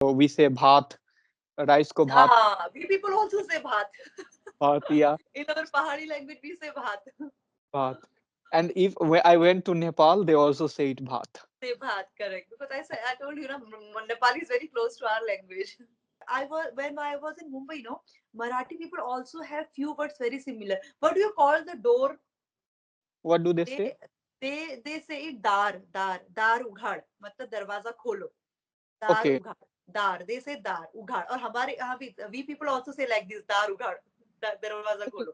we say bhat, rice ko bhat, We people also say bhat. bhat, yeah, In our Pahari language, we say bhat. bhat. And if when I went to Nepal, they also say it bhat. Say bhat, correct. Because I told you, Nepali is very close to our language. I was when I was in Mumbai, Marathi people also have few words very similar. What do you call the door? What do they They say? they say it dar उघाड़ मतलब दरवाजा खोलो. Dar Okay, उघाड़. Dar, they say dar उघाड़. और हमारे यहाँ भी we people also say like this, dar उघाड़, दरवाजा खोलो.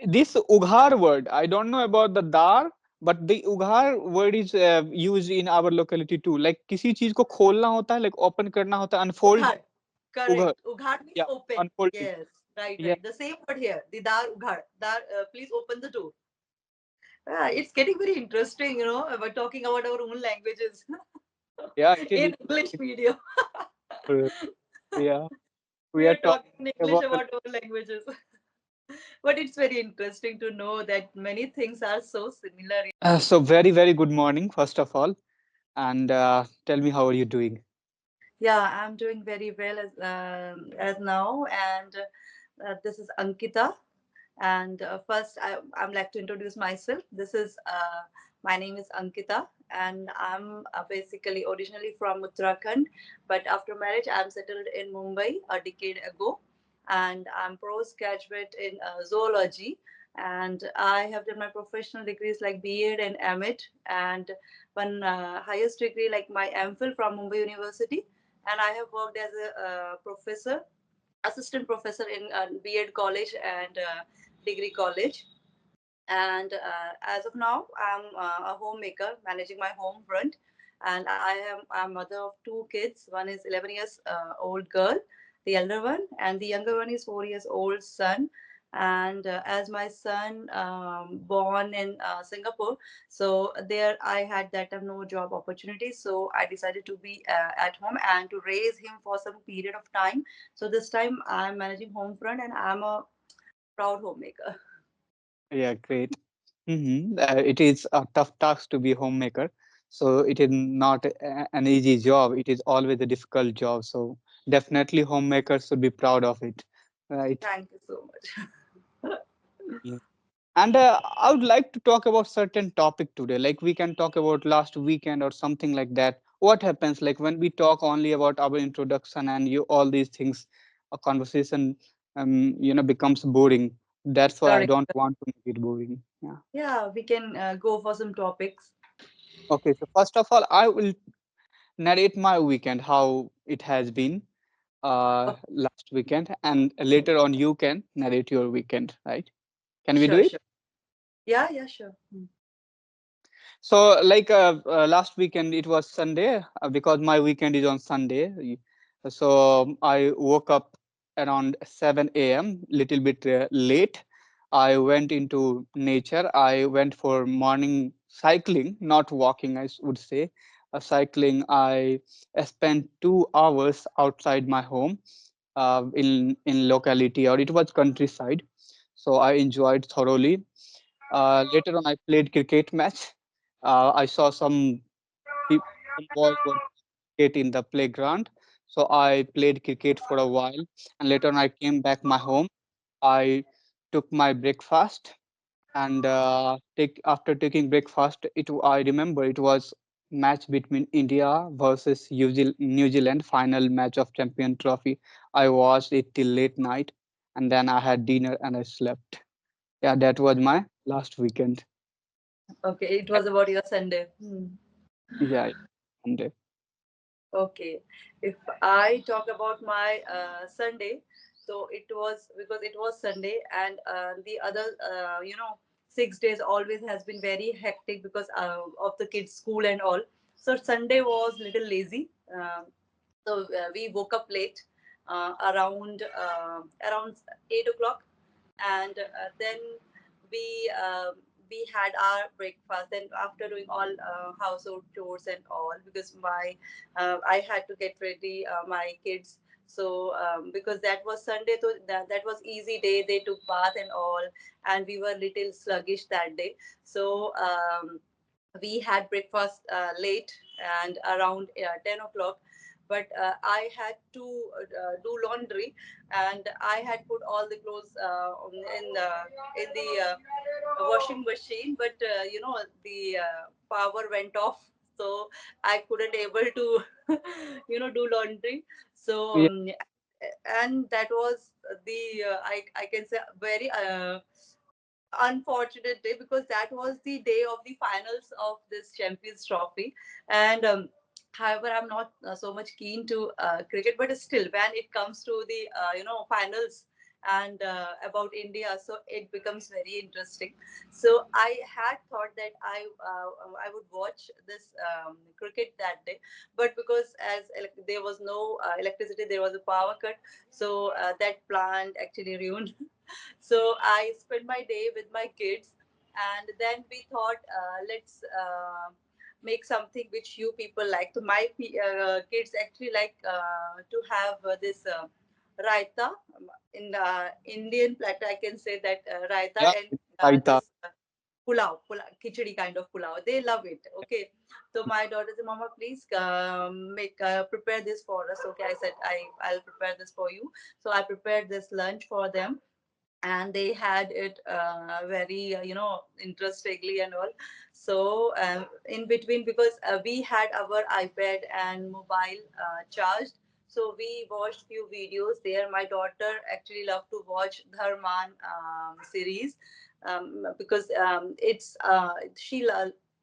this ughar word, I don't know about the dar, but the ughar word is used in our locality too. Like किसी चीज को खोलना होता है, like open करना होता है, unfold, उघाड़. ughar, Correct. Ughad means yeah, open. unfolding. Yes. Right, Yeah, right. The same word here. The dar ughad. Dar, please open the door. It's getting very interesting, about talking about our own languages yeah, it is. in English medium. Yeah, we We are are talking talking in English about. about our languages. But it's very interesting to know that many things are so similar. So very, very good morning, first of all, and tell me how are you doing? Yeah, I'm doing very well as now, and this is Ankita. And first, I'm like to introduce myself. My name is Ankita, and I'm basically originally from Uttarakhand. But after marriage, I'm settled in Mumbai a decade ago, and I'm postgraduate in zoology. And I have done my professional degrees like B.Ed and M.Ed, and one highest degree like my MPhil from Mumbai University. And I have worked as a professor, assistant professor in B.Ed college and degree college. And as of now, I'm a homemaker managing my home front. And I'm mother of two kids. One is 11 years old girl, the elder one, and the younger one is 4 years old son. And as my son born in Singapore, so there I had that time no job opportunities. So I decided to be at home and to raise him for some period of time. So this time I'm managing home front and I'm a proud homemaker. Yeah, great. It is a tough task to be a homemaker. So it is not an easy job. It is always a difficult job. So definitely homemakers should be proud of it, right? Thank you so much. Yeah. And I would like to talk about certain topic today. Like we can talk about last weekend or something like that. What happens like when we talk only about our introduction and you all these things, a conversation, becomes boring. That's why I Correct. don't want to make it boring. Yeah. Yeah, we can go for some topics. Okay. So first of all, I will narrate my weekend, how it has been Oh, last weekend, and later on you can narrate your weekend, right? Can we do sure, it? sure. Yeah, yeah, sure. So, like last weekend, it was Sunday because my weekend is on Sunday. So I woke up around 7 a.m., little bit late. I went into nature. I went for morning cycling, not walking, would say. Cycling. I spent 2 hours outside my home in locality, or it was countryside. So I enjoyed thoroughly. Later on, I played cricket match. I saw some boys were cricket in the playground, so I played cricket for a while. And later on, I came back my home. I took my breakfast, and take after taking breakfast, I remember it was match between India versus New Zealand, final match of Champion Trophy. I watched it till late night, and then I had dinner and I slept. Yeah, that was my last weekend. Okay, it was about your Sunday. Yeah, Sunday. Okay, if I talk about my Sunday, so it was because it was Sunday, and the other, 6 days always has been very hectic because of the kids' school and all. So Sunday was little lazy. So we woke up late, around 8 o'clock, and then we um, we had our breakfast. And after doing all household chores and all, because my I had to get ready my kids. So because that was Sunday, so that was easy day. They took bath and all, and we were little sluggish that day. So we had breakfast late, and around 10 o'clock but I had to do laundry, and I had put all the clothes in the washing machine, but the power went off, so I couldn't able to do laundry. So Yeah, and that was the I can say very unfortunate day, because that was the day of the finals of this Champions Trophy. And however, I'm not so much keen to cricket, but still, when it comes to the finals and about India, so it becomes very interesting. So I had thought that I would watch this cricket that day, but because there was no electricity, there was a power cut, so that plant actually ruined. So I spent my day with my kids, and then we thought, let's make something which you people like. So my kids actually like to have this raita in Indian platter. I can say that raita yeah, and Raita. this pulao, khichdi kind of pulao. They love it. Okay, so my daughter said, "Mama, please make prepare this for us." Okay, I said, I'll prepare this for you. So I prepared this lunch for them, and they had it very interestingly and all. So in between, because we had our iPad and mobile charged, so we watched few videos there. My daughter actually loved to watch Dharman series, because it's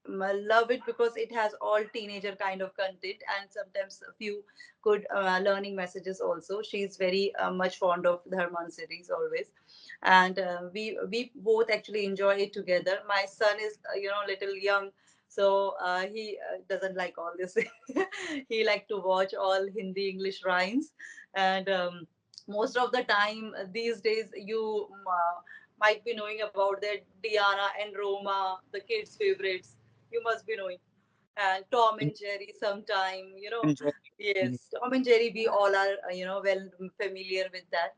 love it, because it has all teenager kind of content, and sometimes a few good learning messages also. She's very much fond of Dharman series always, and we both actually enjoy it together. My son is little young, so he doesn't like all this. He like to watch all Hindi English rhymes, and most of the time these days you might be knowing about that Diana and Roma, the kids favorites. You must be knowing. And Tom and Jerry sometime, Enjoy. yes, Tom and Jerry, we all are well familiar with that.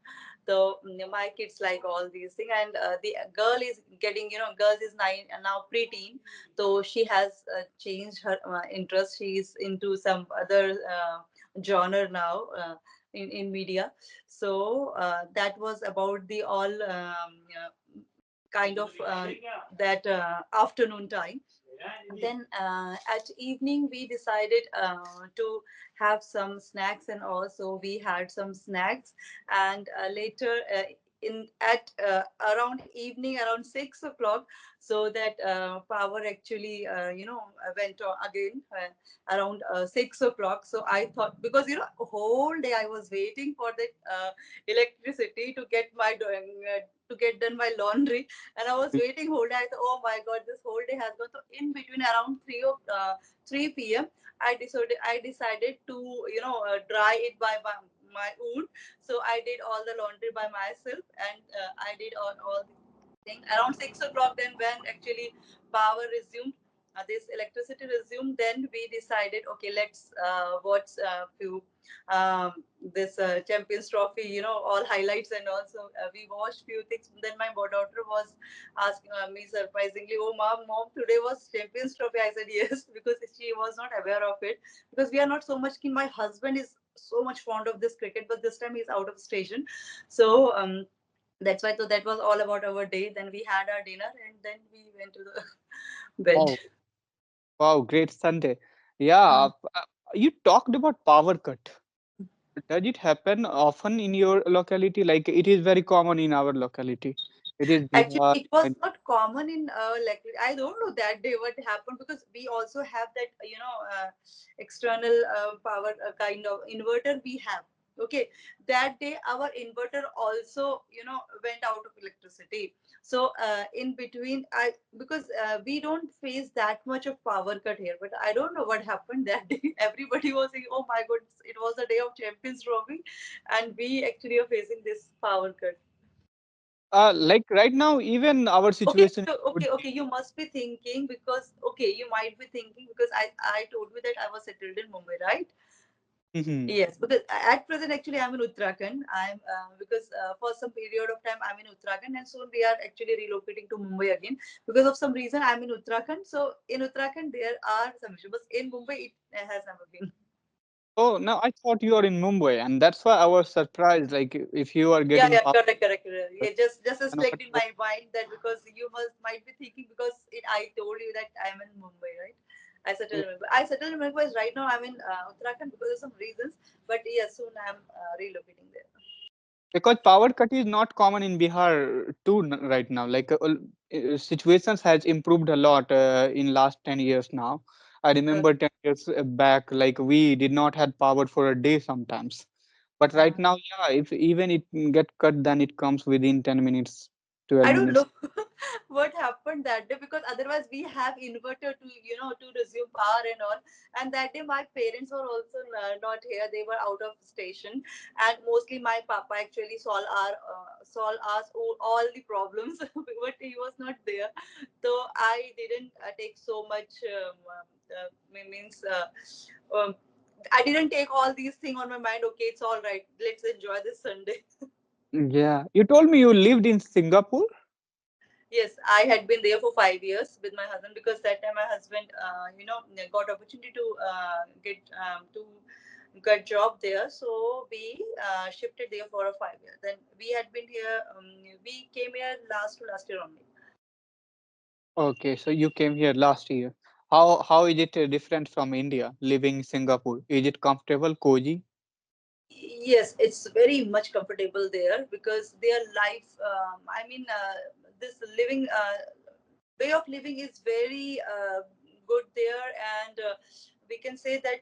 So my kids like all these things, and the girl is getting, girls is nine and now preteen, so she has changed her interest. She is into some other genre now, in media. So that was about the all kind of that afternoon time. Then at evening we decided to have some snacks, and also we had some snacks. And later in at around evening, around 6 o'clock, so that power actually went on again around 6 o'clock. So I thought, because whole day I was waiting for the electricity to get to get done my laundry, and I was waiting whole day. I thought, oh my god, this whole day has gone. So in between, around 3 p.m., I decided to dry it by my own. So I did all the laundry by myself, and I did all the thing around 6 o'clock. Then when actually power resumed, this electricity resumed, then we decided, okay, let's watch few this Champions Trophy, all highlights, and also we watched few things. Then my daughter was asking me surprisingly, "Oh, mom, today was Champions Trophy." I said yes, because she was not aware of it, because we are not so much keen. My husband is so much fond of this cricket, but this time he's out of station, so that's why. So that was all about our day. Then we had our dinner, and then we went to the bed. Wow, wow, great Sunday. Yeah, you talked about power cut. Does it happen often in your locality? Like it is very common in our locality. It is Actually, Bihar it was and not common in like, I don't know that day what happened, because we also have that external power kind of inverter we have. Okay, that day our inverter also went out of electricity. So in between, I because we don't face that much of power cut here, but I don't know what happened that day. Everybody was saying, "Oh my God, it was the day of Champions Trophy," and we actually are facing this power cut. like right now, even our Okay, situation so would okay, you must be thinking, because okay, you might be thinking, because I told you that I was settled in Mumbai, right? be. Mhm. Yes, because at present actually I'm in Uttarakhand. I'm because for some period of time I'm in Uttarakhand, and soon we are actually relocating to Mumbai again. Because of some reason I'm in Uttarakhand. So in Uttarakhand there are some issues, but in Mumbai it has never been. Oh, no, I thought you are in Mumbai, and that's why I was surprised. Like, if you are Yeah, getting yeah, power, correct. Yeah, just as then what clicked in my mind that because you must might be thinking because it I told you that I'm in Mumbai, right? I settled in Mumbai. I settled in Mumbai. Right now I'm in Uttarakhand because of some reasons, but yes, soon I'm relocating there. because power cut is not common in Bihar too right now. Like situations has improved a lot in last 10 years now. I Uh, remember 10 years back, like we did not have power for a day sometimes. But right uh, now, yeah, if even it get cut, then it comes within 10 minutes, 12 I don't minutes. know what happened that day because otherwise we have inverter to to resume power and all. And that day my parents were also not here; they were out of station. And mostly my papa actually solve us all the problems, but he was not there. So I didn't take so much. Means I didn't take all these things on my mind. Okay, it's all right. Let's enjoy this Sunday. Yeah, you told me you lived in Singapore. Yes, I had been there for 5 years with my husband because that time my husband, got opportunity to get job there. So we shifted there for a 5 years. Then we had been here. We came here last year only. Okay, so you came here last year. How is it different from India, living in Singapore? Is it comfortable, cozy? Yes, it's very much comfortable there because their life. This living way of living is very good there, and we can say that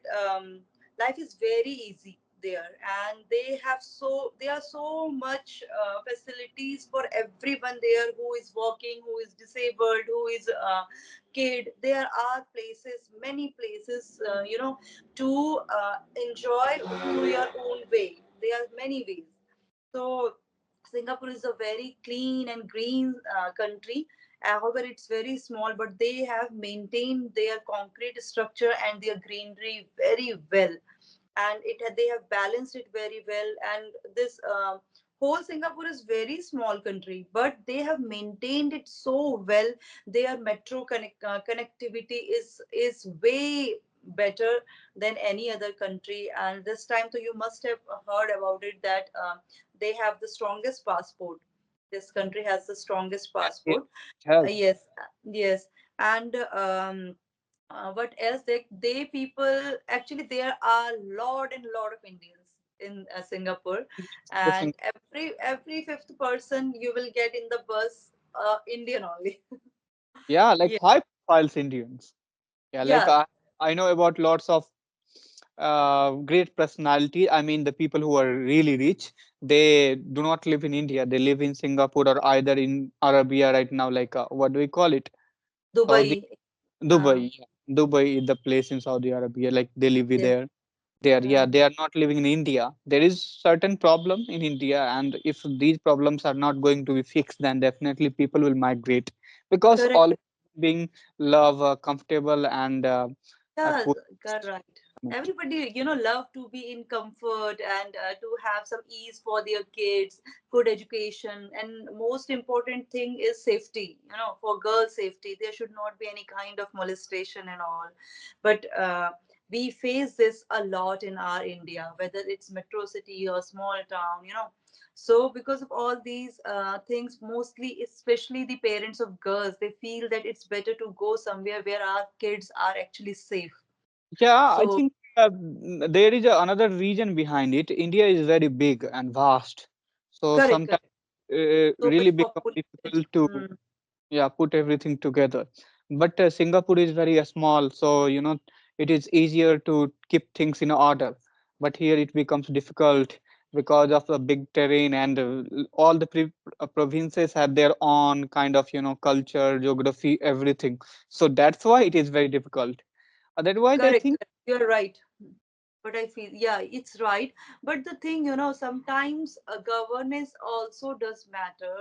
life is very easy there, and they are so much facilities for everyone there who is working, who is disabled, who is kid. There are places, many places, to enjoy through your own way. There are many ways. So Singapore is a very clean and green country. However, it's very small, but they have maintained their concrete structure and their greenery very well, and they have balanced it very well. And this whole Singapore is very small country, but they have maintained it so well. Their connectivity is way better than any other country. And this time, so you must have heard about it that they have the strongest passport. This country has the strongest Yeah, yeah, passport. it has. Yes, yes. And what else? They people actually there are lot of Indians in Singapore, The and Sing- every fifth person you will get in the bus Indian only. yeah, like Yeah, high profiles Indians. Yeah, like yeah, I know about lots of great personality. I mean, the people who are really rich, they do not live in India. They live in Singapore or either in Arabia right now. Like what do we call it? Saudi, Dubai. Uh, Dubai. Yeah. Dubai is the place in Saudi Arabia. Like they live yes. there. They are, yeah, Uh, they are not living in India. There is certain problem in India, and if these problems are not going to be fixed, then definitely people will migrate because all correct. being love, comfortable, and a Yeah, cool got right. environment. Everybody, love to be in comfort and to have some ease for their kids, good education, and most important thing is safety. For girls' safety, there should not be any kind of molestation and all. But we face this a lot in our India, whether it's metro city or small town. So because of all these things, mostly, especially the parents of girls, they feel that it's better to go somewhere where our kids are actually safe. Yeah, I So think there is another reason behind it. India is very big and vast, so correct, sometimes correct. So really much become population. difficult to, Mm, yeah, put everything together. But Singapore is very small, so it is easier to keep things in order. But here it becomes difficult because of the big terrain, and all the provinces have their own kind of culture, geography, everything. So that's why it is very difficult. Otherwise, I correct, think, correct. You're right. But I feel, yeah, it's right. But the thing, sometimes governance also does matter,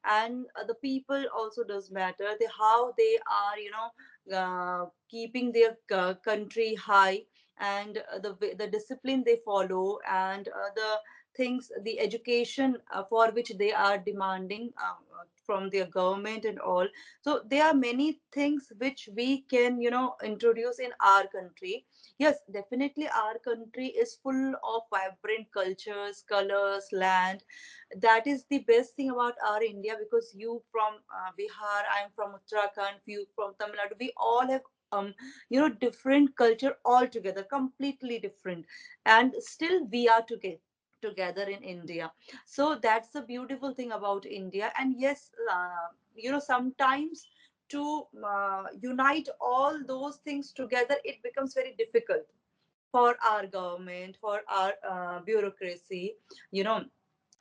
and the people also does matter. How they are, keeping their country high, and the discipline they follow, and the things, the education for which they are demanding from their government and all. So there are many things which we can, introduce in our country. Yes, definitely our country is full of vibrant cultures, colors, land. That is the best thing about our India, because you from Bihar, I'm from Uttarakhand, few from Tamil Nadu, we all have different culture altogether, completely different, and still we are together in India. So that's the beautiful thing about India. And yes, sometimes to unite all those things together, it becomes very difficult for our government, for our bureaucracy, you know.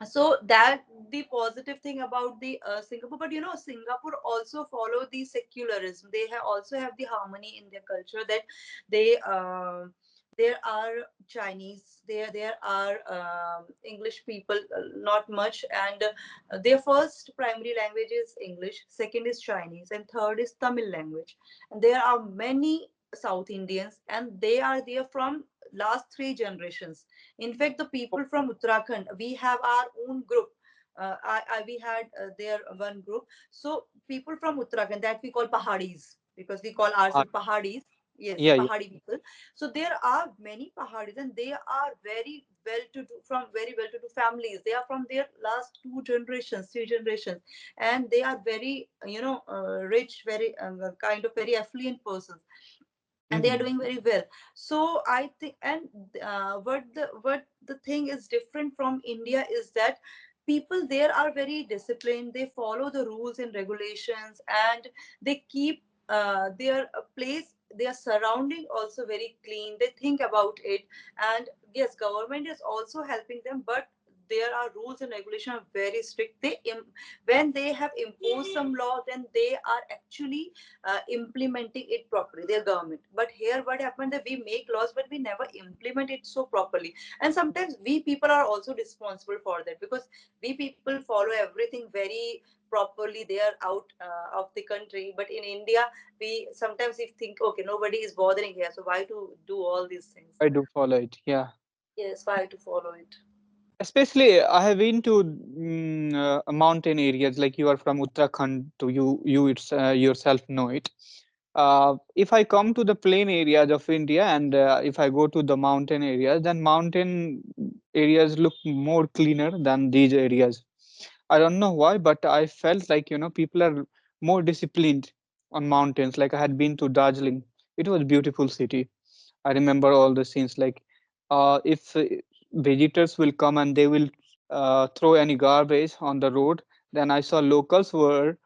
So that the positive thing about the Singapore. But Singapore also follow the secularism. They also have the harmony in their culture, that they there are Chinese, there are English people, not much, and their first primary language is English, second is Chinese, and third is Tamil language. And there are many South Indians, and they are there from last three generations. In fact, the people from Uttarakhand, we have our own group. We had their one group. So people from Uttarakhand, that we call Pahadis, because we call Ah, ourselves Pahadis. Yes, yeah, yeah. Pahadi people. So there are many Pahadis, and they are very well-to-do, from very well-to-do families. They are from their last two generations, three generations, and they are very, rich, very kind of very affluent persons, and they are Mhm. doing very well. So I think, and what the thing is different from India is that people there are very disciplined. They follow the rules and regulations, and they keep their place, their surrounding also very clean. They think about it. And yes, government is also helping them, but there are rules and regulation are very strict. When they have imposed some law, then they are actually implementing it properly, their government. But here what happened, that we make laws but we never implement it so properly. And sometimes we people are also responsible for that, because we people follow everything very properly. They are out of the country, but in India we sometimes we think, okay, nobody is bothering here, so why to do all these things? I do follow it. Yeah. Yes, why to follow it? Especially, I have been to mountain areas. Like you are from Uttarakhand, to yourself know it. If I come to the plain areas of India, and if I go to the mountain areas, then mountain areas look more cleaner than these areas. I don't know why, but I felt like, people are more disciplined on mountains. Like I had been to Darjeeling. It was a beautiful city. I remember all the scenes. Like if visitors will come and they will throw any garbage on the road, then I saw locals were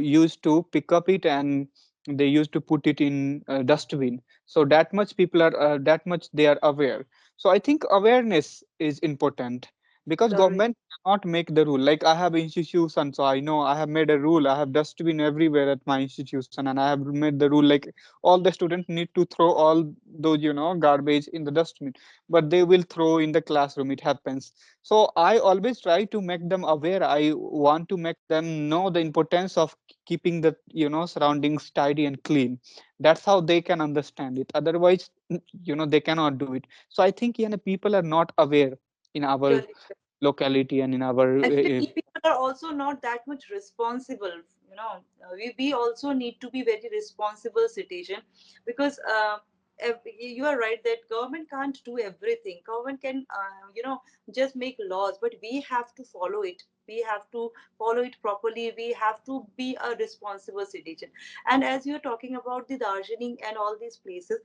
used to pick up it, and they used to put it in dustbin. So that much people are that much they are aware. So I think awareness is important, because Correct. government cannot make the rule. Like I have institution, so I know I have made a rule. I have dustbin everywhere at my institution, and I have made the rule like all the students need to throw all those garbage in the dustbin, but they will throw in the classroom. It happens. So I always try to make them aware. I want to make them know the importance of keeping the surroundings tidy and clean. That's how they can understand it. Otherwise, they cannot do it. So I think people are not aware in our Correct. locality and in our Actually, we people are also not that much responsible. We also need to be very responsible citizen, because you are right that government can't do everything. Government can just make laws, but we have to follow it. We have to follow it properly. We have to be a responsible citizen. And as you're talking about the Darjeeling and all these places,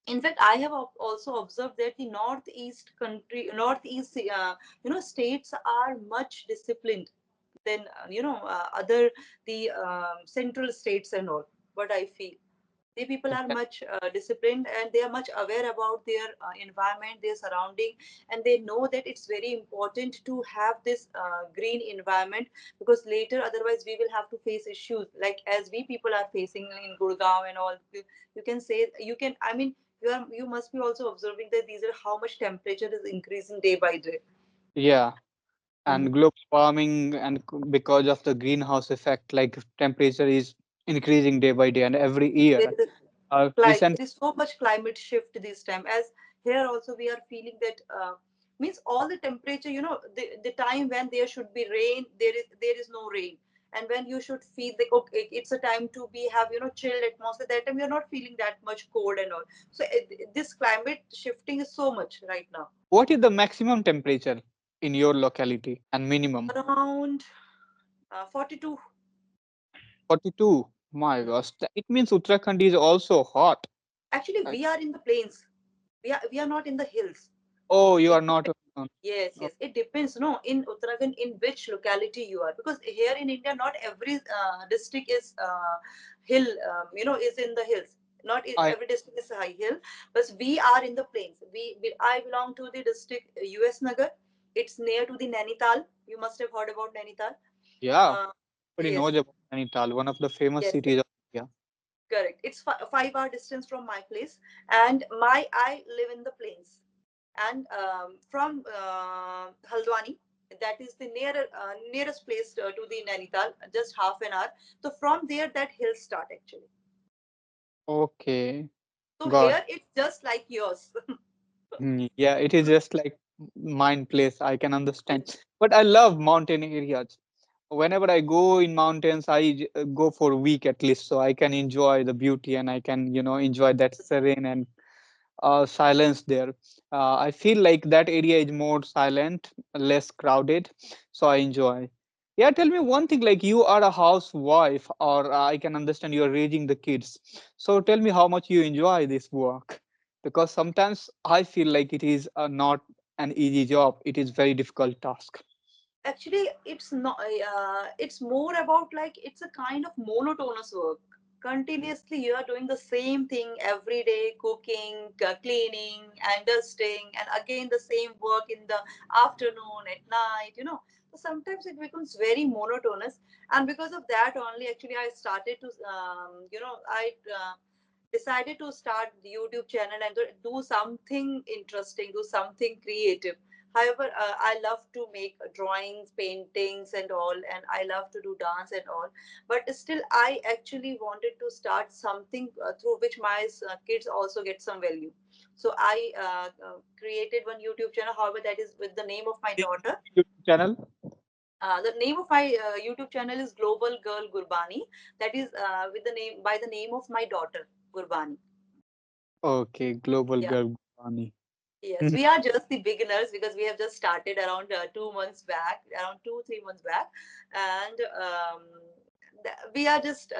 in fact, I have also observed that the northeast states are much disciplined than other the central states and all. What I feel, the people are exact- much disciplined, and they are much aware about their environment, their surrounding, and they know that it's very important to have this green environment, because later otherwise we will have to face issues like as we people are facing in Gurgaon and all. You can say, you can, I mean, you must be also observing that these are how much temperature is increasing day by day. yeah. And Mhm. global warming, and because of the greenhouse effect, like temperature is increasing day by day and every year. Recent. There is so much climate shift this time, as here also we are feeling that, means all the temperature, the time when there should be rain, there is no rain. And when you should feel the, okay, it's a time to be have, chilled atmosphere, that time you're not feeling that much cold and all. So this climate shifting is so much right now. What is the maximum temperature in your locality and minimum? Around 42. 42. My gosh, it means Uttarakhand is also hot. Actually, Right? we are in the plains. We are not in the hills. Oh, you It are not. Yes, Oh, yes. It depends, no, in Uttarakhand, in which locality you are. Because here in India, not every district is hill, is in the hills. Not I every district is high hill, but we are in the plains. I belong to the district US Nagar. It's near to the Nainital. You must have heard about Nainital. yeah. Uh, Everybody yes, knows about Nainital, one of the famous yes, cities of India. correct. It's 5 hour distance from my place, and I live in the plains, and from Haldwani, that is the nearest place to the Nainital, just half an hour. So from there, that hill start actually. Okay, So got. here it's just like yours. Yeah, it is just like mine place. I can understand. But I love mountain areas. Whenever I go in mountains, go for a week at least, so I can enjoy the beauty and I can, enjoy that serene and silence there. I feel like that area is more silent, less crowded, so I enjoy. Yeah, tell me one thing, like you are a housewife, or I can understand you are raising the kids. So tell me how much you enjoy this work, because sometimes I feel like it is not an easy job. It is very difficult task. Actually, it's not. It's more about like it's a kind of monotonous work. Continuously, you are doing the same thing every day: cooking, cleaning, and dusting, and again the same work in the afternoon, at night. So sometimes it becomes very monotonous, and because of that only, actually, I started to, I decided to start the YouTube channel and to do something interesting, do something creative. However, I love to make drawings, paintings, and all, and I love to do dance and all. But still, I actually wanted to start something through which my kids also get some value. So I created one YouTube channel. However, that is with the name of my daughter. YouTube channel. The name of my YouTube channel is Global Girl Gurbani. That is with the name by the name of my daughter Gurbani. Okay, Global Yeah. Girl Gupani. Yes, we are just the beginners because we have just started around 2 months back, around 2, 3 months back, and we are just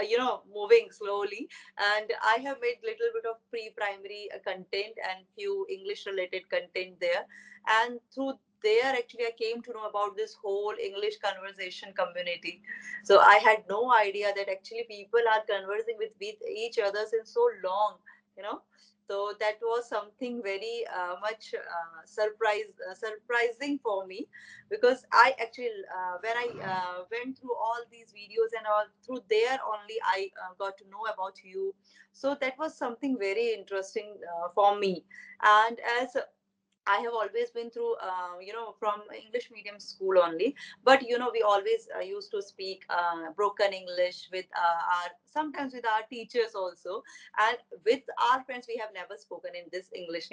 moving slowly. And I have made little bit of pre-primary content and few English-related content there, and through there actually I came to know about this whole English conversation community. So I had no idea that actually people are conversing with each other since so long, you know so that was something very much surprising for me, because I actually when I went through all these videos and all, through there only I got to know about you. So that was something very interesting for me. And as I have always been through, from English medium school only. But we always used to speak broken English with sometimes with our teachers also, and with our friends. We have never spoken in this English.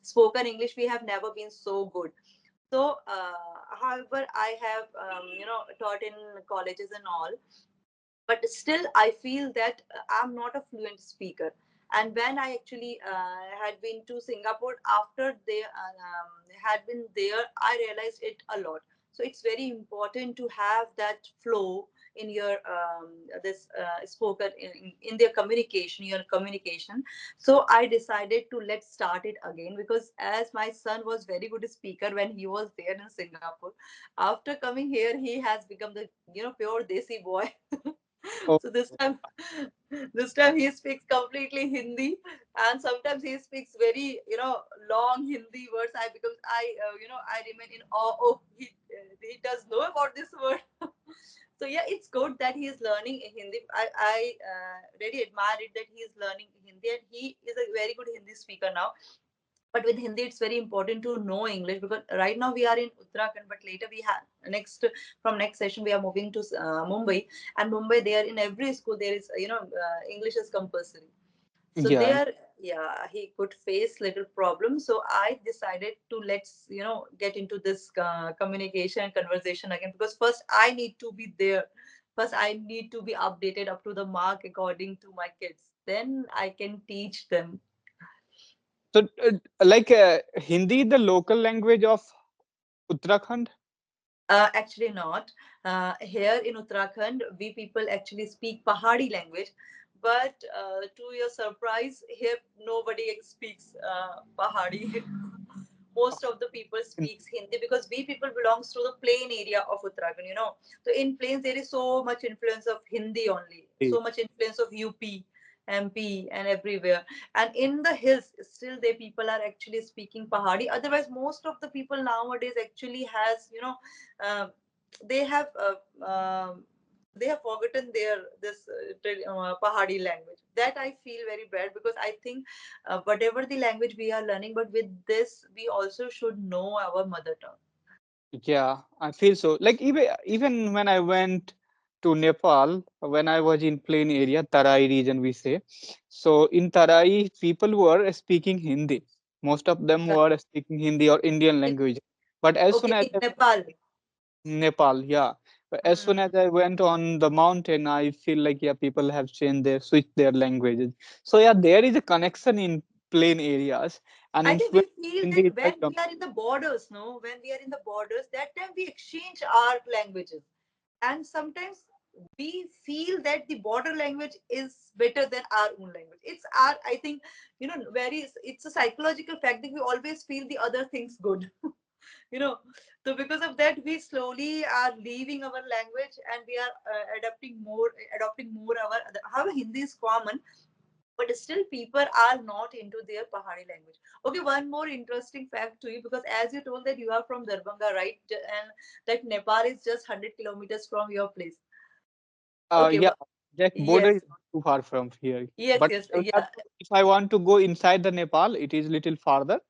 Spoken English. We have never been so good. So, however, I have taught in colleges and all, but still I feel that I'm not a fluent speaker. And when I actually had been to Singapore, after they had been there, I realized it a lot. So it's very important to have that flow in your this spoken in their communication, your communication. So I decided to let's start it again, because as my son was very good speaker when he was there in Singapore, after coming here he has become the pure desi boy. Oh, So this time he speaks completely Hindi, and sometimes he speaks very long Hindi words. I remain in awe. Oh, he does know about this word. So yeah, it's good that he is learning Hindi. I really admire it that he is learning Hindi, and he is a very good Hindi speaker now. But with Hindi, it's very important to know English, because right now we are in Uttarakhand, but later we have next session we are moving to Mumbai. And Mumbai, there in every school there is English is compulsory. So Yeah. there, yeah, he could face little problems. So I decided to let's get into this communication and conversation again, because first I need to be there. First I need to be updated up to the mark according to my kids, then I can teach them. So, Hindi, the local language of Uttarakhand. Actually not. Here in Uttarakhand, we people actually speak Pahadi language, but to your surprise, here nobody speaks Pahadi. Most of the people speaks Hindi, because we people belongs to the plain area of Uttarakhand. So in plains there is so much influence of Hindi only, so much influence of UP, MP, and everywhere. And in the hills, still the people are actually speaking Pahadi. Otherwise, most of the people nowadays actually has uh, they have uh, um they have forgotten their this Pahadi language. That I feel very bad, because I think whatever the language we are learning, but with this we also should know our mother tongue. Yeah, I feel so. Like even when I went to Nepal, when I was in plain area, Tarai region, we say. So in Tarai, people were speaking Hindi. Most of them Yeah. were speaking Hindi or Indian In, language. But as soon okay, as in Nepal. Nepal, yeah. But as soon Hmm. as I went on the mountain, I feel like yeah, people have switched their languages. So yeah, there is a connection in plain areas, and I think we influence feel Hindi that is very when we are in the borders, no, when we are in the borders, that time we exchange our languages. And sometimes we feel that the border language is better than our own language. It's our, I think, very, it's a psychological fact that we always feel the other things good. you know so because of that, we slowly are leaving our language, and we are adopting more our, however Hindi is common, but still people are not into their Pahari language. Okay, one more interesting fact to you, because as you told that you are from Darbhanga, right? And that Nepal is just 100 kilometers from your place. Okay, Yeah, that border is yes, not too far from here. yes, But yes, I would have yeah. if I want to go inside the Nepal, it is little farther,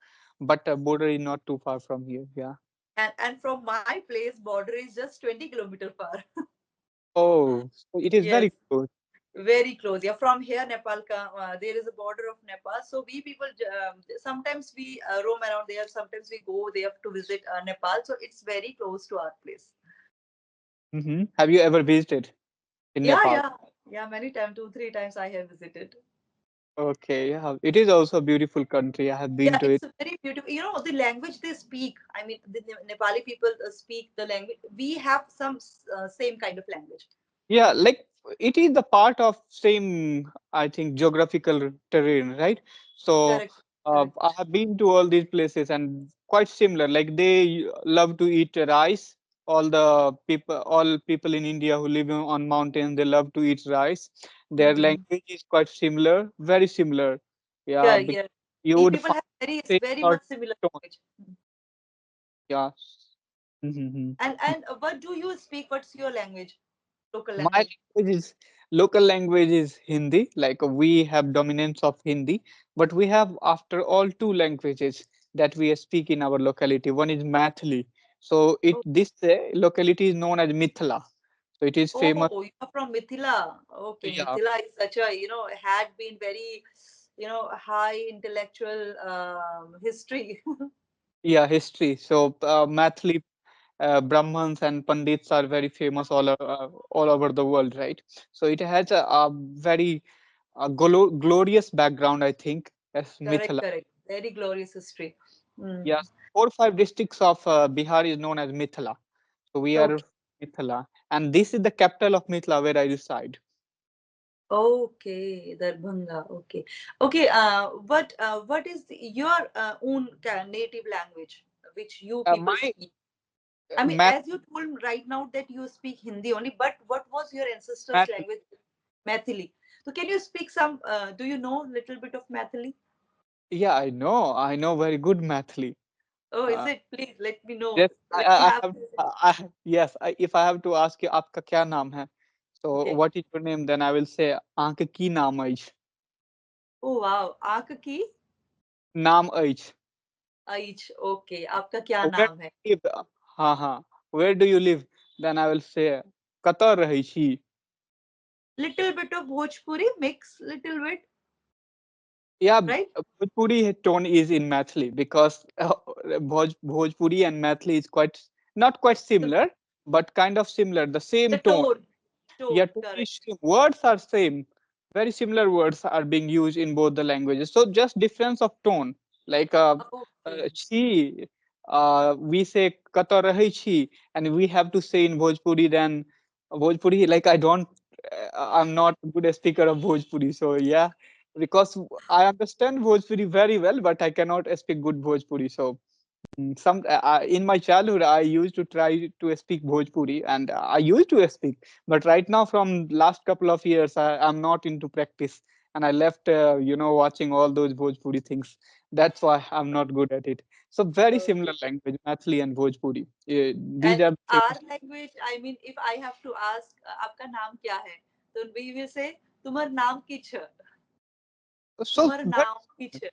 but border is not too far from here. Yeah. And from my place, border is just 20 kilometer far. Oh, so it is Yes, very close. very close. Yeah, from here, Nepal, there is a border of Nepal. So we people, sometimes we roam around there. Sometimes we go there to visit Nepal. So it's very close to our place. Have you ever visited in Yeah, Nepal? yeah, yeah. Many times, 2, 3 times I have visited. Okay, yeah. It is also a beautiful country. I have been Yeah, to it. it's very beautiful. The language they speak. I mean, the Nepali people speak the language. We have some same kind of language. Yeah, like it is the part of same, I think, geographical terrain, right? So Correct, I correct. have been to all these places and quite similar. Like they love to eat rice. All people in India who live on mountains, they love to eat rice. Their Hmm. language is quite similar, very similar. Yeah, Yeah, yeah. you We would people find have very same very sort much of similar tone. language. Yeah. Mm-hmm. And what do you speak? What's your language? Local My language. language is local language is Hindi. Like we have dominance of Hindi, but we have after all two languages that we speak in our locality. One is Maithili. So it Oh, this locality is known as Mithila. So it is famous. oh, you are from Mithila. Okay, Yeah, Mithila is such a had been very high intellectual history. yeah, history. So Maithili Brahmins and Pandits are very famous all over the world, right? So it has a very glorious background, I think, as Correct, Mithila. correct. Very glorious history. Mm. Yes, 4 or 5 districts of Bihar is known as Mithila. So we are Okay. Mithila, and this is the capital of Mithila where I reside. Okay, Darbhanga. Okay. Okay. What is your own native language which you people My speak? I mean, math, as you told right now that you speak Hindi only, but what was your ancestors' math. language? Maithili. So can you speak some? Do you know little bit of Maithili? Yeah, I know very good Mathli. Oh, is Uh, it? Please let me know. yes, Let me I have. have. Yes, if I have to ask you, आपका क्या नाम है? So Okay. what is your name? Then I will say, आंख की नाम ऐछ. Oh wow. आँख की नाम ऐछ. आइच. Okay. आपका क्या Where नाम है? do you live? हाँ. Where do you live? Then I will say, कतऽ रहै छी? Little bit of Bhojpuri mix. Little bit. Yeah, right? Bhojpuri tone is in Maithili because Bhojpuri and Maithili is quite not quite The, similar, but kind of similar. The the same tone. tone, Yeah, tone, tone is correct. same. Words are same. Very similar words are being used in both the languages. So just difference of tone. Like Okay. chi, we say kata rahi chi, and we have to say in Bhojpuri. Then Bhojpuri, like I don't, I'm not a good speaker of Bhojpuri. So yeah, because I understand Bhojpuri very well, but I cannot speak good Bhojpuri. So some in my childhood I used to try to speak Bhojpuri, and I used to speak, but right now from last couple of years I'm not into practice, and I left watching all those Bhojpuri things. That's why I'm not good at it. So very similar Okay. language, Mathili and Bhojpuri. These And are the our famous. language, I mean, if I have to ask, आपका नाम क्या है? Then we will say, तुम्हार नाम किछ? So तुम्हार very नाम similar. किछ?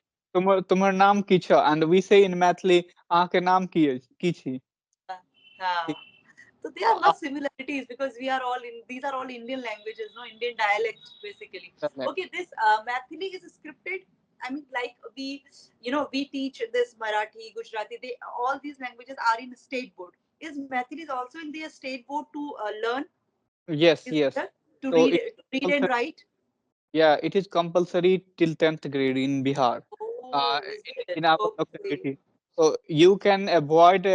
तुम्हार नाम की छ, and we say in Mathili के नाम की छी. हाँ. So there are much similarities because we are all in. These are all Indian languages, no Indian dialects basically. Okay, this Maithili is scripted. I mean, like we teach this Marathi, Gujarati. They all these languages are in state board. Is Maithili is also in their state board to learn? Yes, Is yes. there to So read it to read and write? Yeah, it is compulsory till 10th grade in Bihar, uh, Oh, is in it? our Okay. locality. So you can avoid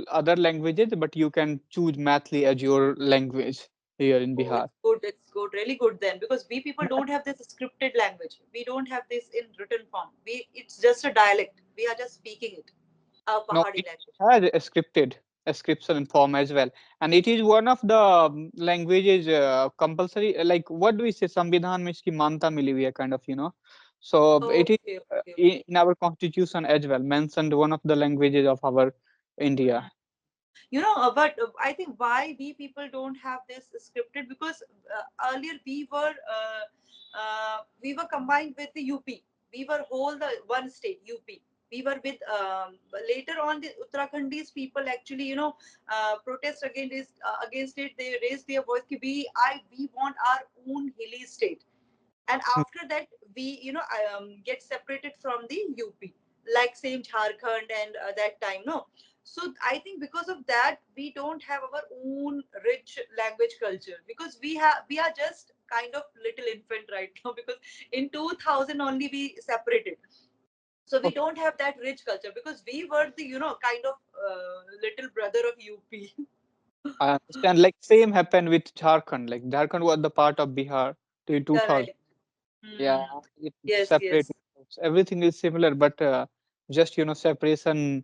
other languages, but you can choose Mathli as your language here in Oh, Bihar. it's good. It's good. Really good then, because we people Math- don't have this scripted language. We don't have this in written form. It's just a dialect. We are just speaking it. Our No, Pahadi it language. has a scripted a scription form as well, and it is one of the languages compulsory. Like what do we say? Samvidhan में इसकी मान्यता मिली हुई है, kind of, So it is Okay, okay, okay. in our constitution as well mentioned one of the languages of our India. Hmm. But I think why we people don't have this scripted, because earlier we were combined with the UP. We were whole the one state UP. We were with later on the Uttarakhandis people actually protest against it. They raised their voice ki we want our own hilly state. And after that we get separated from the UP, like same Jharkhand and that time, no. So I think because of that we don't have our own rich language culture, because we are just kind of little infant right now, because in 2000 only we separated. So we don't have that rich culture, because we were the kind of little brother of UP. I understand. Like same happened with Jharkhand. Like Jharkhand was the part of Bihar till 2000. Correct. Yeah, Hmm. it Yes, separated. yes. Everything is similar, but just separation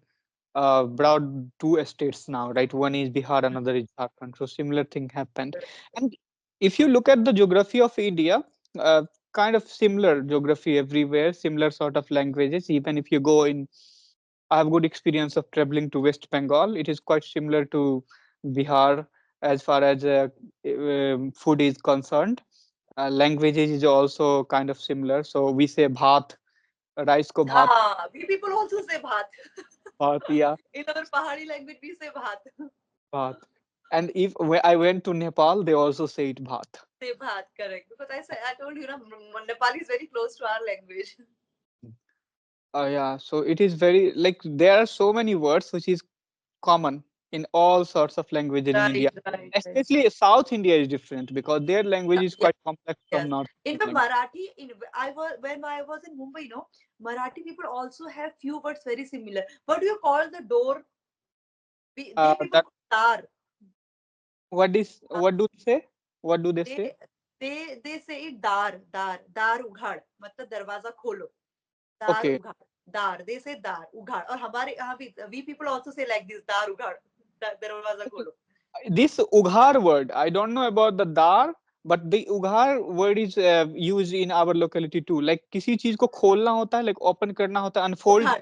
brought two states now, right? One is Bihar, another is Jharkhand. So similar thing happened. And if you look at the geography of India, uh, kind of similar geography everywhere, similar sort of languages. Even if you go in, I have good experience of traveling to West Bengal. It is quite similar to Bihar as far as food is concerned. Languages is also kind of similar. So we say bhat, rice ko bhat, We people also say bhat. bhat, yeah, In our Pahari language, we say bhat. bhat. And if I went to Nepal, they also say it bhat. Say bhat, correct. Because I told you, Nepali is very close to our language. Yeah, so it is very like there are so many words which is common in all sorts of languages in India. Right, right, right. Especially South India is different because their language is Yes, quite complex from yes. North In Indian fact, language. Marathi, I was when I was in Mumbai, Marathi people also have few words very similar. What do you call the door? They people That call dar. what do they say? What do they They say? they say it dar उघाड़ मतलब दरवाजा खोलो. Dar Okay, उघाड़. Dar, they say dar उघाड़. और हमारे यहाँ भी we people also say like this, dar उघाड़, दरवाजा खोलो. this ughar word, I don't know about the dar, but the ughar word is used in our locality too. Like किसी चीज को खोलना होता है, like open करना होता है, unfold. उघाड़.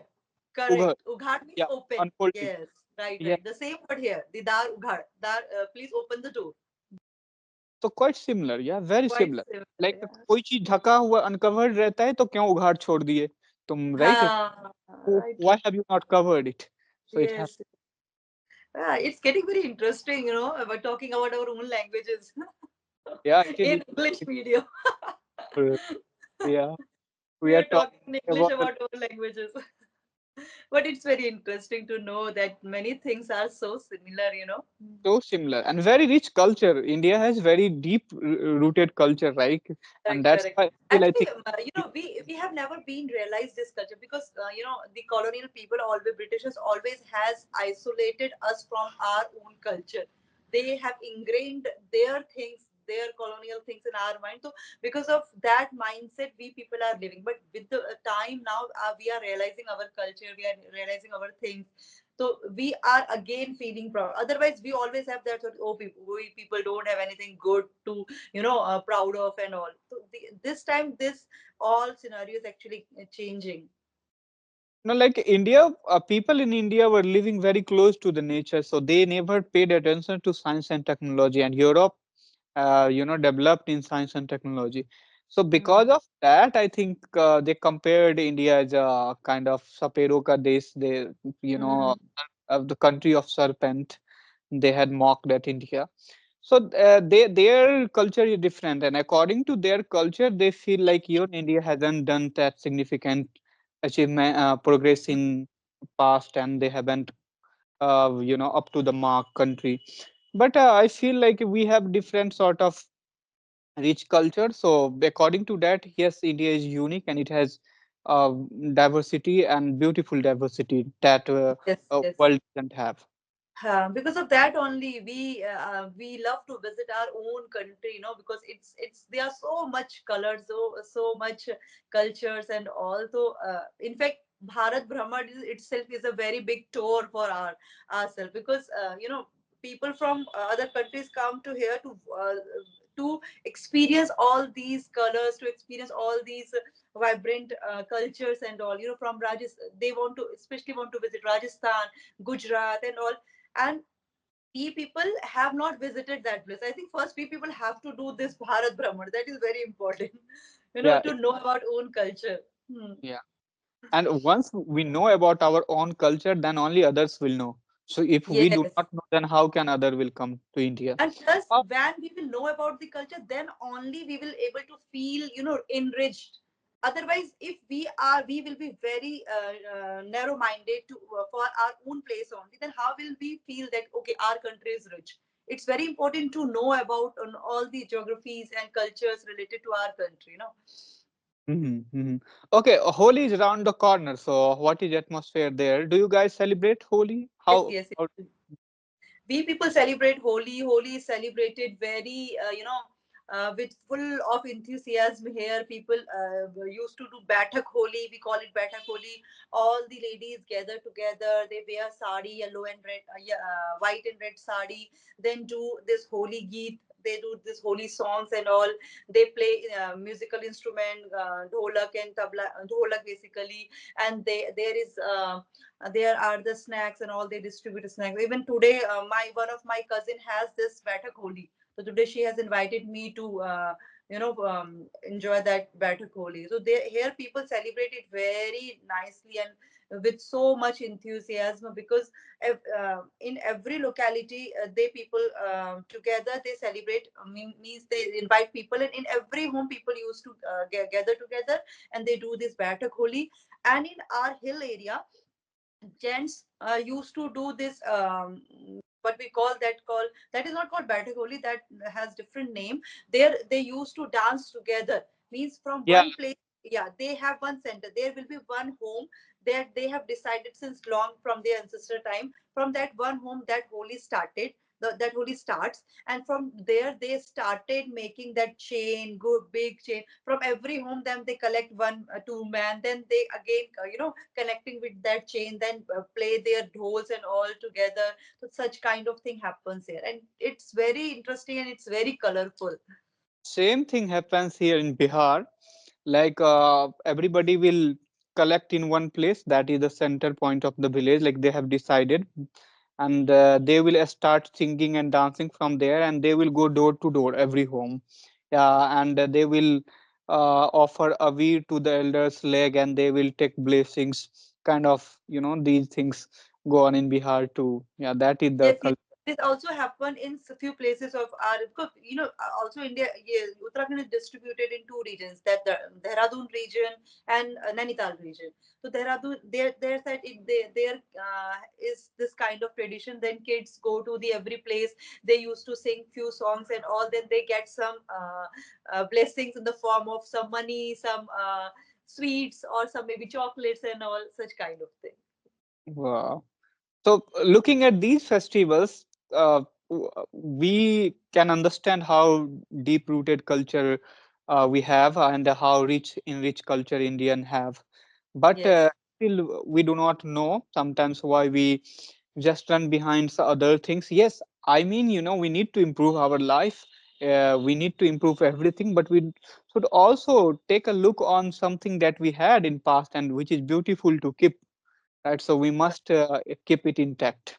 Ughar, Correct. Ughad means yeah, open. unfold it. Yes. Right, Yeah, right. The same word here. The dar ughad. Dar, please open the door. so quite similar, yeah, very Quite similar. similar. Like Yeah. कोई चीज ढका हुआ uncovered रहता है तो क्यों उघाड़ छोड़ दिए तुम, right? Right, Why right. have you not covered it? So it has, Yes. It's getting very interesting, about talking about our own languages yeah, it is in English medium. uh, yeah. We We are are talking talking in English about about our languages. But it's very interesting to know that many things are so similar, you know. so similar and very rich culture. India has very deep rooted culture, right? And Correct, that's correct. why I feel I Actually, think we have never been realized this culture because the colonial people, always Britishers, always has isolated us from our own culture. They have ingrained their things, their colonial things in our mind. So because of that mindset, we people are living. But with the time now, we are realizing our culture. We are realizing our things. So we are again feeling proud. Otherwise, we always have that sort. Oh, we people don't have anything good to proud of and all. So this time this all scenario is actually changing. like India, people in India were living very close to the nature, so they never paid attention to science and technology. And Europe, developed in science and technology. So because Hmm. of that, I think they compared India as a kind of sapero ka desh. They, you know, Hmm. the country of serpent. They had mocked at India. So their culture is different, and according to their culture, they feel like even India hasn't done that significant achievement progress in past, and they haven't up to the mark country. But I feel like we have different sort of rich culture. So according to that, yes, India is unique and it has uh, diversity and beautiful diversity that Yes, yes. world doesn't have. Because of that only we love to visit our own country, because it's there are so much colors, so much cultures and all. So in fact, Bharat Brahman itself is a very big tour for ourselves, because people from other countries come to here to experience all these colors, to experience all these vibrant cultures and all. From Rajasthan, they want to especially want to visit Rajasthan, Gujarat and all. And we people have not visited that place. I think first we people have to do this Bharat Brahman. That is very important, Yeah, to know about own culture. Hmm. yeah. And once we know about our own culture, then only others will know. So if we do Yes. not know, then how can other will come to India? And plus, Uh, when we will know about the culture, then only we will able to feel, enriched. Otherwise, if we will be very narrow minded to for our own place only. Then how will we feel that okay, our country is rich? It's very important to know about all the geographies and cultures related to our country. Okay, Holi is around the corner. So what is atmosphere there? Do you guys celebrate Holi? Yes, How? yes, how yes. We people celebrate Holi. Holi is celebrated very, with full of enthusiasm here. People used to do Bathak Holi. We call it Bathak Holi. All the ladies gather together. They wear sari, yellow and red, white and red sari. Then do this Holi Geet. They do this holy songs and all. They play musical instrument, dholak and tabla, dholak basically. And there is there are the snacks and all. They distribute snacks. Even today, my one of my cousin has this Batak Holi. So today she has invited me to enjoy that Batak Holi. So here people celebrate it very nicely and with so much enthusiasm, because in every locality they people together they celebrate. Means they invite people, and in every home people used to gather together, and they do this Batak Holi. And in our hill area, gents used to do this, what we call that is not called Batakoli, that has different name. There they used to dance together. Means from Yeah, one place, yeah, they have one center. There will be one home that they have decided since long from their ancestor time. From that one home, that Holi started. That Holi starts, and from there they started making that chain, good big chain. From every home, then they collect one, two man. Then they again, connecting with that chain, then play their dhols and all together. So such kind of thing happens here, and it's very interesting and it's very colorful. same thing happens here in Bihar. Like everybody will collect in one place. That is the center point of the village. Like they have decided, and they will start singing and dancing from there, and they will go door to door every home. Yeah, and they will offer a veer to the elders leg, and they will take blessings. Kind of, these things go on in Bihar too. Yeah, that is the Yes, yes. culture. this also happen in few places of our, because also India, yeah, Uttarakhand is distributed in two regions, that the Dehradun region and Nainital region. So Dehradun, their side, there is this kind of tradition. Then kids go to the every place. They used to sing few songs and all. Then they get some blessings in the form of some money, some sweets, or some maybe chocolates and all such kind of thing. Wow. So, looking at these festivals, we can understand how deep-rooted culture we have and how rich in rich culture Indian have. But Yes. still, we do not know sometimes why we just run behind other things. Yes, I mean, we need to improve our life. We need to improve everything, but we should also take a look on something that we had in past and which is beautiful to keep, right? So we must keep it intact.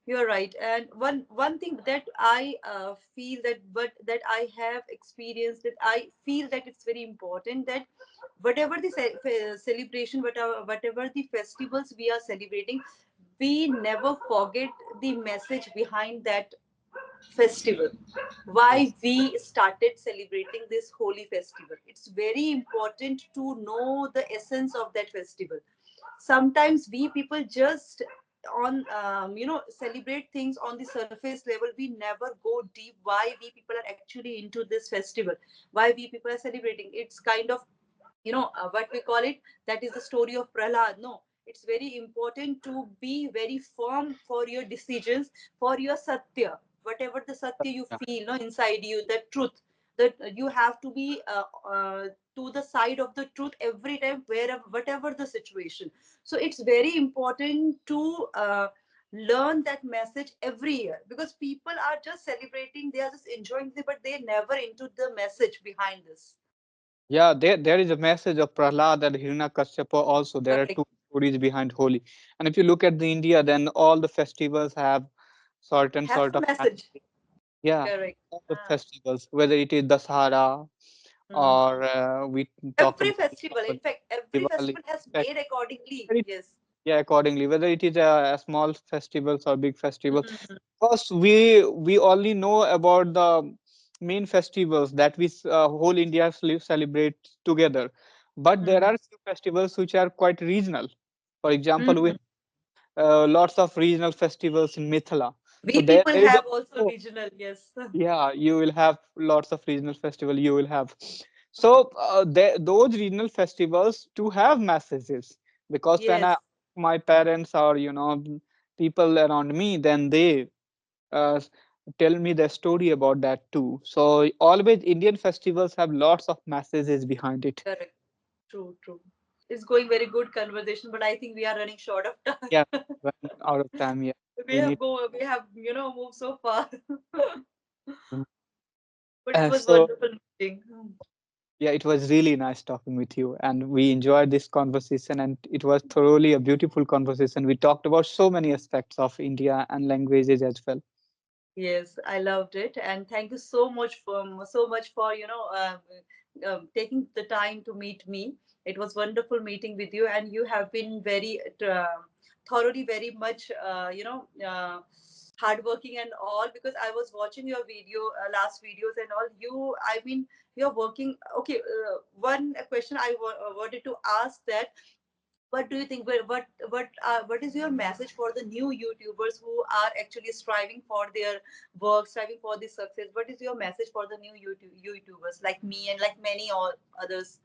You're right. And one thing that I feel that, but that I have experienced, that I feel that it's very important, that whatever the celebration, whatever the festivals we are celebrating, we never forget the message behind that festival. Why Yes. we started celebrating this holy festival? It's very important to know the essence of that festival. Sometimes we people just on celebrate things on the surface level. We never go deep why we people are actually into this festival, why we people are celebrating. It's kind of, what we call it, that is the story of Prahlad. No, it's very important to be very firm for your decisions, for your satya, whatever the satya you Yeah. feel, no, inside you, the truth, that you have to be to the side of the truth every time, wherever, whatever the situation. So it's very important to learn that message every year, because people are just celebrating, they are just enjoying it, but they never into the message behind this. Yeah, there is a message of Prahlad and Hiranyakashipu also. There are Correct. two stories behind Holi. And if you look at the India, then all the festivals have certain Have sort some of message. message. Yeah, Correct. all the festivals, whether it is Dasahara Mm. or we talk Every about festival, in Diwali, fact, every Diwali. festival has made accordingly. Very- Yes. Yeah, accordingly, whether it is a small festivals or big festivals. Mhm. First, we only know about the main festivals that whole India celebrate together. But there Mhm. are few festivals which are quite regional. For example, we Mhm. lots of regional festivals in Mithila. So We people there is have also also, regional. Yes. yeah, you will have lots of regional festival. You will have. So those regional festivals to have messages, because when I Yes. my parents or people around me, then they uh, tell me the story about that too. So always Indian festivals have lots of messages behind it. Correct. True. True. It's going very good conversation, but I think we are running short of time. Yeah, running out of time. Yeah, we we have need. go. We have moved so far, but it was So wonderful meeting. yeah, it was really nice talking with you, and we enjoyed this conversation, and it was thoroughly a beautiful conversation. We talked about so many aspects of India and languages as well. Yes, I loved it, and thank you so much for taking the time to meet me. It was wonderful meeting with you, and you have been very thoroughly, very much hardworking and all. Because I was watching your video, last videos and all. I mean, you're working. Okay, one question I wanted to ask, that what do you think, what is your message for the new YouTubers who are actually striving for their work, striving for the success? What is your message for the new YouTubers like me and like many all others?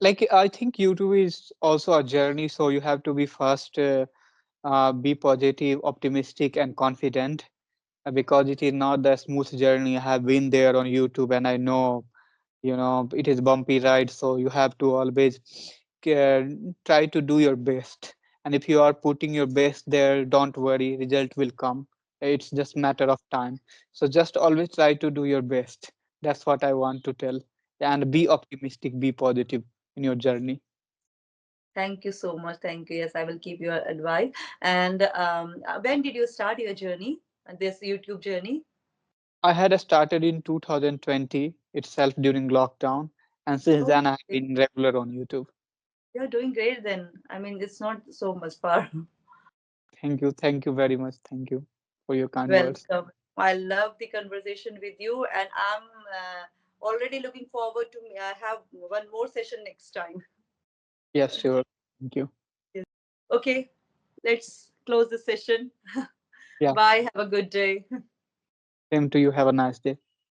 Like I think YouTube is also a journey, so you have to be first be positive, optimistic, and confident, because it is not the smooth journey. I have been there on YouTube, and I know it is bumpy ride, so you have to always uh, try to do your best. And if you are putting your best there, don't worry, result will come. It's just matter of time. So just always try to do your best. That's what I want to tell. And be optimistic, be positive in your journey. Thank you so much. Thank you. Yes, I will keep your advice. And when did you start your journey, this YouTube journey? I had started in 2020 itself during lockdown, and since then I have Okay, been regular on YouTube. you're doing great then. I mean, it's not so much far. Thank you very much, thank you. for your kind words. Welcome. I love the conversation with you, and I'm already looking forward to have one more session next time. Yes, sure. Thank you. Yes. Okay, let's close the session. Yeah. Bye. Have a good day. Same to you. Have a nice day.